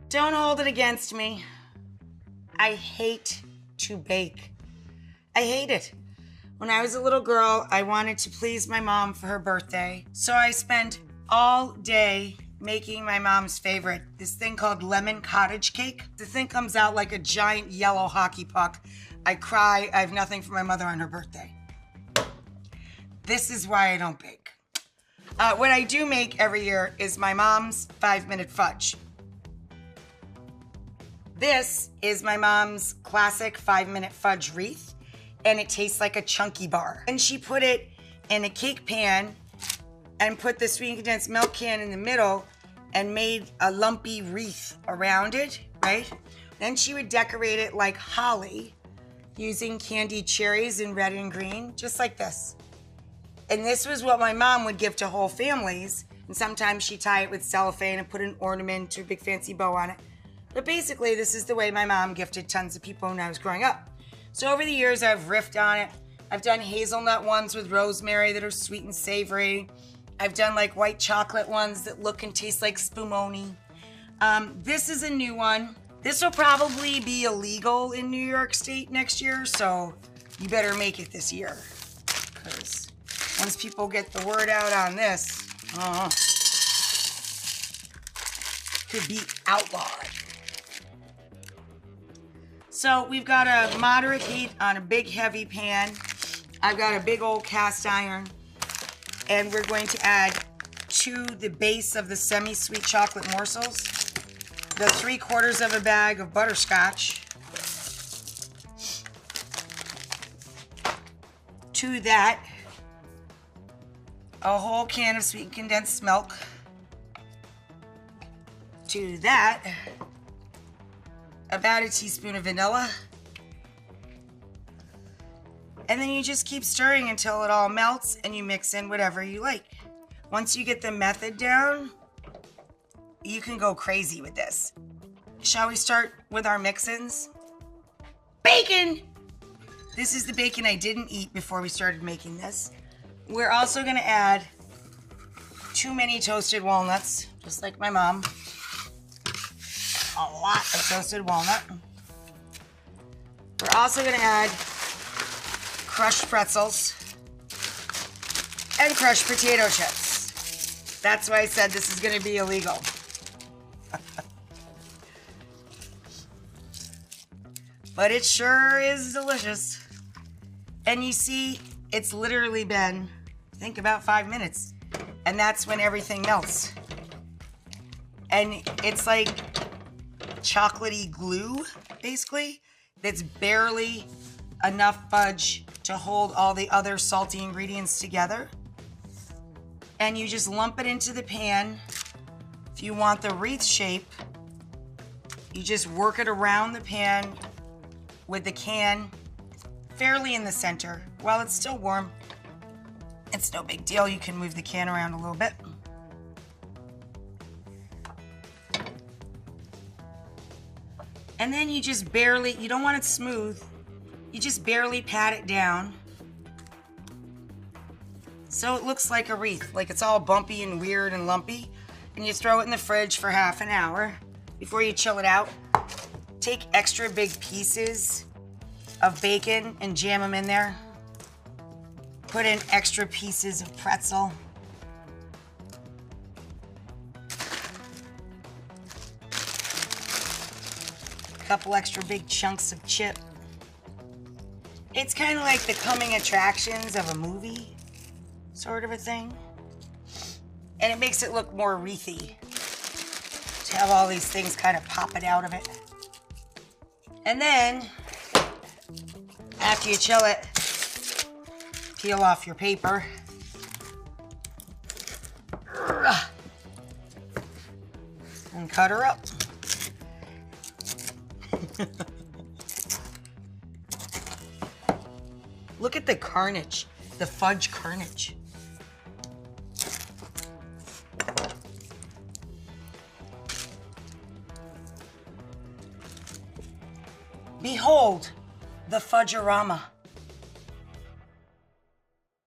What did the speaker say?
Don't hold it against me. I hate to bake. I hate it. When I was a little girl, I wanted to please my mom for her birthday. So I spent all day making my mom's favorite, this thing called lemon cottage cake. The thing comes out like a giant yellow hockey puck. I cry. I have nothing for my mother on her birthday. This is why I don't bake. What I do make every year is my mom's 5-minute fudge. This is my mom's classic 5-minute fudge wreath, and it tastes like a chunky bar. And she put it in a cake pan and put the sweetened condensed milk can in the middle and made a lumpy wreath around it, right? Then she would decorate it like holly using candied cherries in red and green, just like this. And this was what my mom would give to whole families. And sometimes she'd tie it with cellophane and put an ornament or a big fancy bow on it. But basically, this is the way my mom gifted tons of people when I was growing up. So over the years, I've riffed on it. I've done hazelnut ones with rosemary that are sweet and savory. I've done like white chocolate ones that look and taste like spumoni. This is a new one. This will probably be illegal in New York State next year, so you better make it this year. Because once people get the word out on this, could be outlawed. So we've got a moderate heat on a big heavy pan. I've got a big old cast iron. And we're going to add to the base of the semi-sweet chocolate morsels, the 3/4 of a bag of butterscotch. To that, a whole can of sweetened condensed milk. To that, about a teaspoon of vanilla. And then you just keep stirring until it all melts and you mix in whatever you like. Once you get the method down, you can go crazy with this. Shall we start with our mix-ins? Bacon! This is the bacon I didn't eat before we started making this. We're also gonna add 2 mini toasted walnuts, just like my mom. A lot of toasted walnut. We're also gonna add crushed pretzels and crushed potato chips. That's why I said this is gonna be illegal. But it sure is delicious. And you see, it's literally been, I think, about 5 minutes. And that's when everything melts. And it's like chocolatey glue, basically, that's barely enough fudge to hold all the other salty ingredients together. And you just lump it into the pan. If you want the wreath shape, you just work it around the pan with the can fairly in the center while it's still warm. It's no big deal. You can move the can around a little bit. And then you just barely, you don't want it smooth, you just barely pat it down so it looks like a wreath, like it's all bumpy and weird and lumpy. And you throw it in the fridge for half an hour before you chill it out. Take extra big pieces of bacon and jam them in there. Put in extra pieces of pretzel. A couple extra big chunks of chip. It's kind of like the coming attractions of a movie, sort of a thing. And it makes it look more wreathy to have all these things kind of popping out of it. And then, after you chill it, peel off your paper. And cut her up. Look at the carnage, the fudge carnage. Behold the fudge-orama.